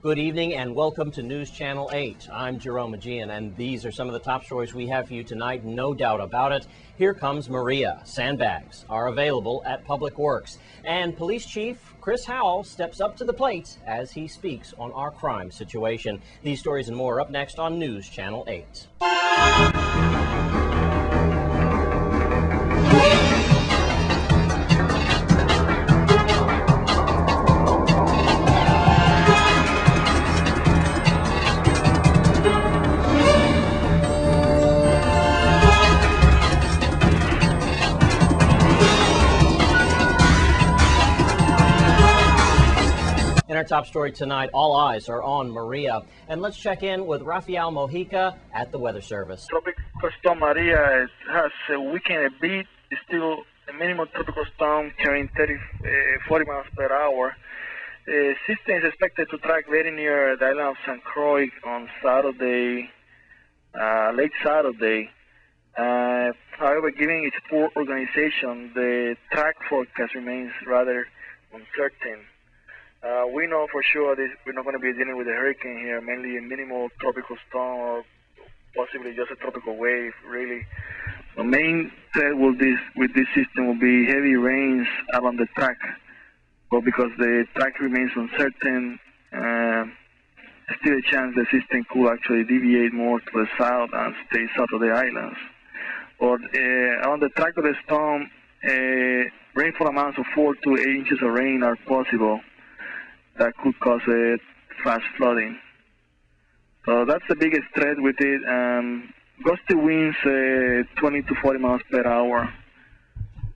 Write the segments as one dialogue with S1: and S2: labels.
S1: Good evening and welcome to News Channel 8. I'm Jerome Aegean, and these are some of the top stories we have for you tonight, no doubt about it. Here comes Maria. Sandbags are available at Public Works. And Police Chief Chris Howell steps up to the plate as he speaks on our crime situation. These stories and more up next on News Channel 8. In our top story tonight, all eyes are on Maria. And let's check in with Rafael Mojica at the Weather Service.
S2: Tropical Storm Maria has weakened a bit. It's still a minimal tropical storm carrying 40 miles per hour. The system is expected to track very near the island of St. Croix on Saturday, late Saturday. However, given its poor organization, the track forecast remains rather uncertain. We know for sure that we're not going to be dealing with a hurricane here, mainly a minimal tropical storm or possibly just a tropical wave, really. The main threat with this system will be heavy rains along the track. But because the track remains uncertain, still a chance the system could actually deviate more to the south and stay south of the islands. But on the track of the storm, rainfall amounts of 4 to 8 inches of rain are possible. That could cause fast flooding. So that's the biggest threat with it. Gusty winds 20 to 40 miles per hour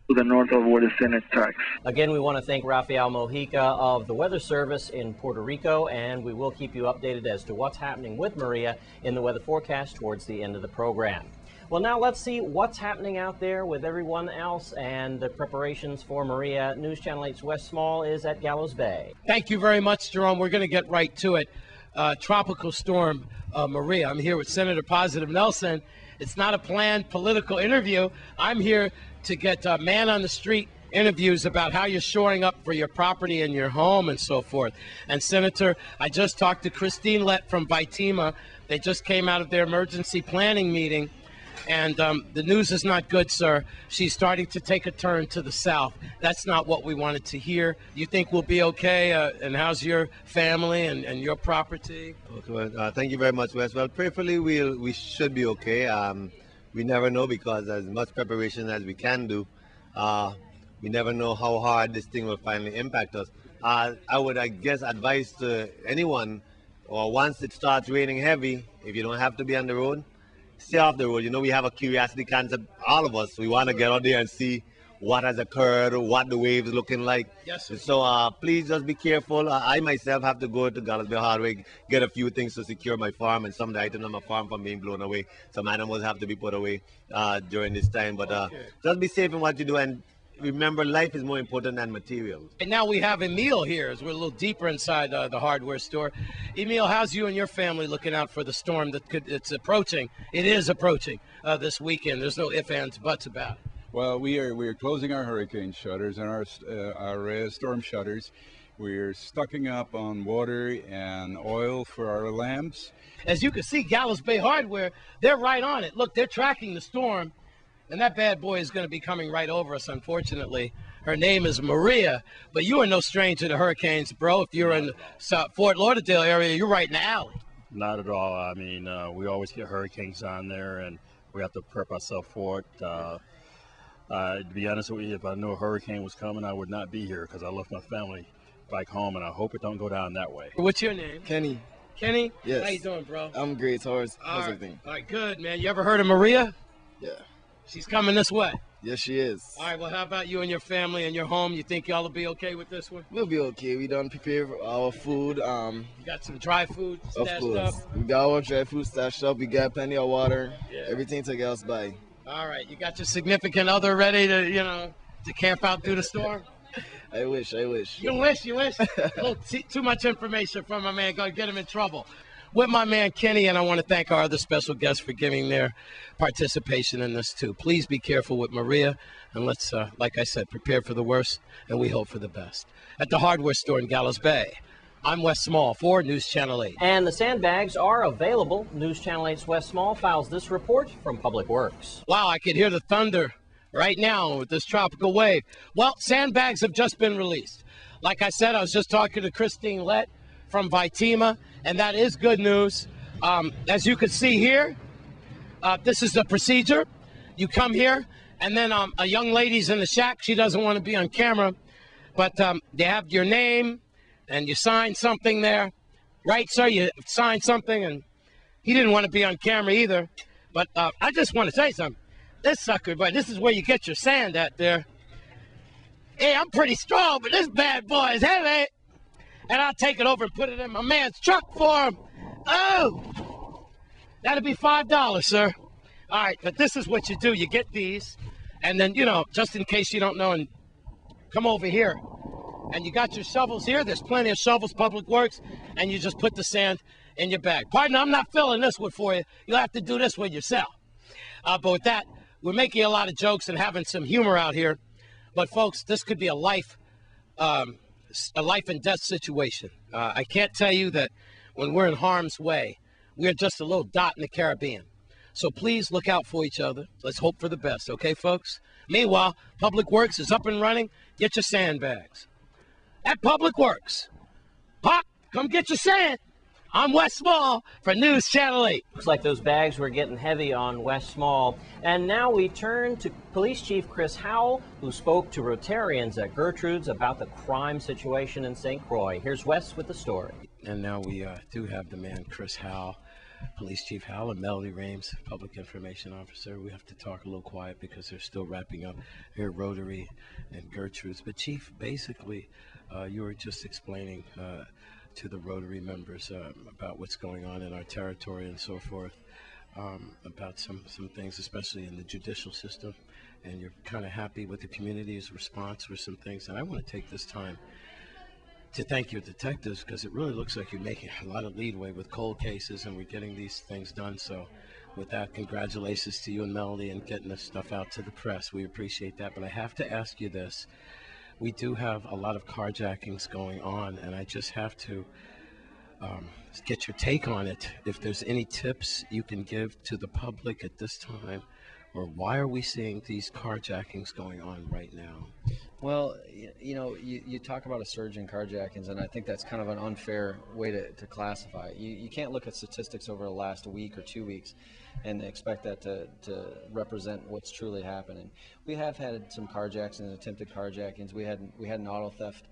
S2: to the north of where the center tracks.
S1: Again, we want to thank Rafael Mojica of the Weather Service in Puerto Rico, and we will keep you updated as to what's happening with Maria in the weather forecast towards the end of the program. Well, now let's see what's happening out there with everyone else and the preparations for Maria. News Channel 8's Wes Small is at Gallows Bay.
S3: Thank you very much, Jerome. We're going to get right to it. Tropical storm Maria. I'm here with Senator Positive Nelson. It's not a planned political interview. I'm here to get man on the street interviews about how you're shoring up for your property and your home and so forth. And Senator, I just talked to Christine Lett from Vitima. They just came out of their emergency planning meeting. And the news is not good, sir. She's starting to take a turn to the south. That's not what we wanted to hear. You think we'll be okay? And how's your family and your property?
S4: Okay, well, thank you very much, Wes. Well, prayerfully, we should be okay. We never know, because as much preparation as we can do, we never know how hard this thing will finally impact us. I would, I guess, advise to anyone, or once it starts raining heavy, if you don't have to be on the road, stay off the road. You know, we have a curiosity concept, all of us. We want to get out there and see what has occurred, or what the waves looking like.
S3: Yes, sir.
S4: So please just be careful. I myself have to go to Gallows Bay Hardware, get a few things to secure my farm and some of the items on my farm from being blown away. Some animals have to be put away during this time. But just be safe in what you do, and remember, life is more important than materials.
S3: And now we have Emil here as we're a little deeper inside the hardware store. Emil, how's you and your family looking out for the storm it's approaching? It is approaching this weekend. There's no ifs, ands, buts about it.
S5: Well, we are closing our hurricane shutters and our storm shutters. We're stocking up on water and oil for our lamps.
S3: As you can see, Gallows Bay Hardware, they're right on it. Look, they're tracking the storm. And that bad boy is going to be coming right over us, unfortunately. Her name is Maria, but you are no stranger to hurricanes, bro. If you're in the Fort Lauderdale area, you're right in the alley.
S6: Not at all. I mean, we always get hurricanes on there, and we have to prep ourselves for it. To be honest with you, if I knew a hurricane was coming, I would not be here, because I left my family back home, and I hope it don't go down that way.
S3: What's your name?
S7: Kenny.
S3: Kenny?
S7: Yes.
S3: How you doing, bro?
S7: I'm great. How's everything?
S3: All right, good, man. You ever heard of Maria?
S7: Yeah.
S3: She's coming this way.
S7: Yes, she is.
S3: All right, well, how about you and your family and your home? You think y'all will be okay with this one?
S7: We'll be okay. We done prepare our food.
S3: You got some dry food stashed up?
S7: We got our dry food stashed up. We got plenty of water.
S3: Yeah.
S7: Everything to get us by.
S3: All right, you got your significant other ready to, to camp out through the storm?
S7: I wish.
S3: You wish? A little too much information from my man. Gonna get him in trouble. With my man Kenny, and I want to thank our other special guests for giving their participation in this too. Please be careful with Maria, and let's, like I said, prepare for the worst, and we hope for the best. At the hardware store in Gallows Bay, I'm Wes Small for News Channel 8.
S1: And the sandbags are available. News Channel 8's Wes Small files this report from Public Works.
S3: Wow, I could hear the thunder right now with this tropical wave. Well, sandbags have just been released. Like I said, I was just talking to Christine Lett from Vitima, and that is good news. As you can see here, this is the procedure. You come here, and then a young lady's in the shack. She doesn't want to be on camera, but they have your name, and you sign something there. Right, sir? You sign something, and he didn't want to be on camera either. But I just want to say something. This sucker, but this is where you get your sand at there. Hey, I'm pretty strong, but this bad boy is heavy. And I'll take it over and put it in my man's truck for him. Oh, that'll be $5, sir. All right, but this is what you do. You get these, and then, you know, just in case you don't know, and come over here. And you got your shovels here. There's plenty of shovels, Public Works, and you just put the sand in your bag. Pardon, I'm not filling this one for you. You'll have to do this one yourself. But with that, we're making a lot of jokes and having some humor out here. But folks, this could be a life and death situation. I can't tell you that when we're in harm's way, we're just a little dot in the Caribbean. So please look out for each other. Let's hope for the best, okay, folks? Meanwhile, Public Works is up and running. Get your sandbags. At Public Works, Pop, come get your sand. I'm Wes Small for News Channel 8.
S1: Looks like those bags were getting heavy on Wes Small. And now we turn to Police Chief Chris Howell, who spoke to Rotarians at Gertrude's about the crime situation in St. Croix. Here's Wes with the story.
S3: And now we do have the man, Chris Howell, Police Chief Howell, and Melody Rames, Public Information Officer. We have to talk a little quiet because they're still wrapping up here at Rotary and Gertrude's. But Chief, basically, you were just explaining to the Rotary members about what's going on in our territory and so forth, about some things, especially in the judicial system, and you're kind of happy with the community's response for some things. And I want to take this time to thank your detectives, because it really looks like you're making a lot of leadway with cold cases, and we're getting these things done. So with that, congratulations to you and Melody and getting this stuff out to the press. We appreciate that. But I have to ask you this. We do have a lot of carjackings going on, and I just have to get your take on it. If there's any tips you can give to the public at this time, or why are we seeing these carjackings going on right now?
S8: Well, you know, you talk about a surge in carjackings, and I think that's kind of an unfair way to classify it. You can't look at statistics over the last week or 2 weeks and expect that to represent what's truly happening. We have had some carjackings and attempted carjackings. We had an auto theft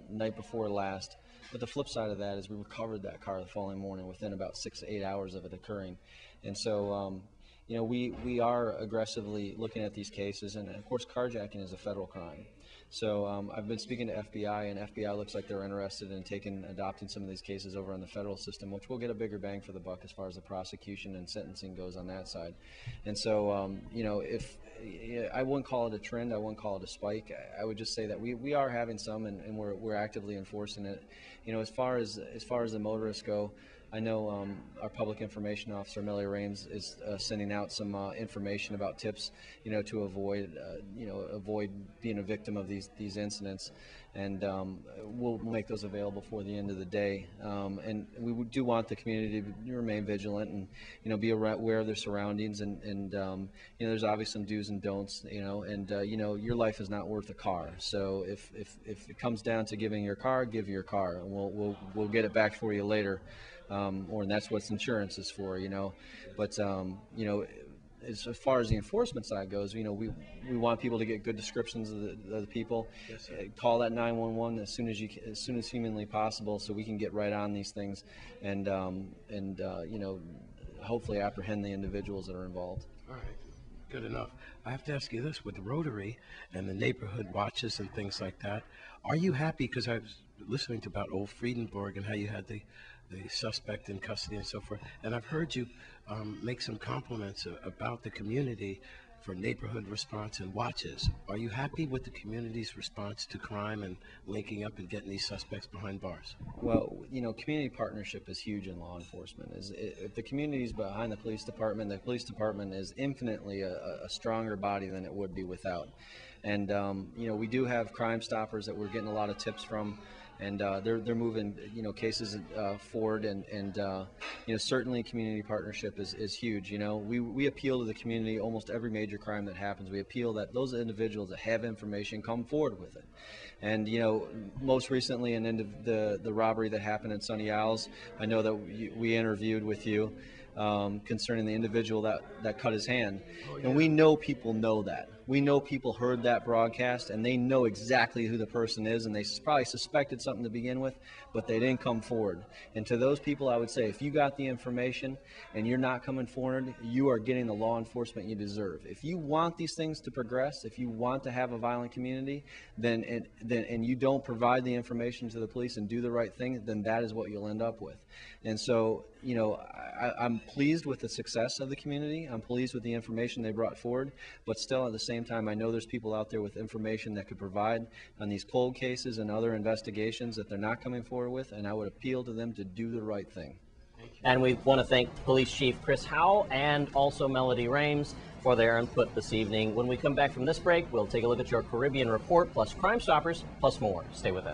S8: night before last. But the flip side of that is we recovered that car the following morning within about 6 to 8 hours of it occurring. And so, you know, we are aggressively looking at these cases, and of course carjacking is a federal crime. So I've been speaking to FBI, and FBI looks like they're interested in adopting some of these cases over on the federal system, which will get a bigger bang for the buck as far as the prosecution and sentencing goes on that side. And so, you know, I wouldn't call it a trend, I wouldn't call it a spike. I would just say that we are having some, and we're actively enforcing it. You know, as far as the motorists go, I know our public information officer, Melody Rames, is sending out some information about tips, you know, to avoid being a victim of these incidents, and we'll make those available before the end of the day. And we do want the community to remain vigilant and, you know, be aware of their surroundings, and you know, there's obviously some do's and don'ts, you know, and you know, your life is not worth a car. So if it comes down to giving your car, give your car, and we'll get it back for you later. And that's what insurance is for, you know. But you know, as far as the enforcement side goes, you know, we want people to get good descriptions of the people. Yes, call that 911 as soon as humanly possible, so we can get right on these things and you know, hopefully apprehend the individuals that are involved.
S3: All right. Good enough. I have to ask you this, with Rotary and the neighborhood watches and things like that, are you happy? Because I was listening to about old Friedenborg and how you had the suspect in custody and so forth, and I've heard you make some compliments about the community for neighborhood response and watches. Are you happy with the community's response to crime and linking up and getting these suspects behind bars?
S8: Well, you know, community partnership is huge in law enforcement. If the community is behind the police department is infinitely a stronger body than it would be without. And you know, we do have Crime Stoppers that we're getting a lot of tips from. and they're moving cases forward, and certainly community partnership is huge. We appeal to the community almost every major crime that happens. We appeal that those individuals that have information come forward with it. And most recently in the robbery that happened in Sunny Isles, I know that we interviewed with you concerning the individual that cut his hand. And we know people know that. We know people heard that broadcast, and they know exactly who the person is, and they probably suspected something to begin with, but they didn't come forward. And to those people, I would say, if you got the information and you're not coming forward, you are getting the law enforcement you deserve. If you want these things to progress, if you want to have a violent community, and you don't provide the information to the police and do the right thing, then that is what you'll end up with. And so, I'm pleased with the success of the community. I'm pleased with the information they brought forward, but still at the same time, I know there's people out there with information that could provide on these cold cases and other investigations that they're not coming forward with, and I would appeal to them to do the right thing.
S1: And we want to thank Police Chief Chris Howell and also Melody Rames for their input this evening. When we come back from this break, we'll take a look at your Caribbean Report, plus Crime Stoppers, plus more. Stay with us.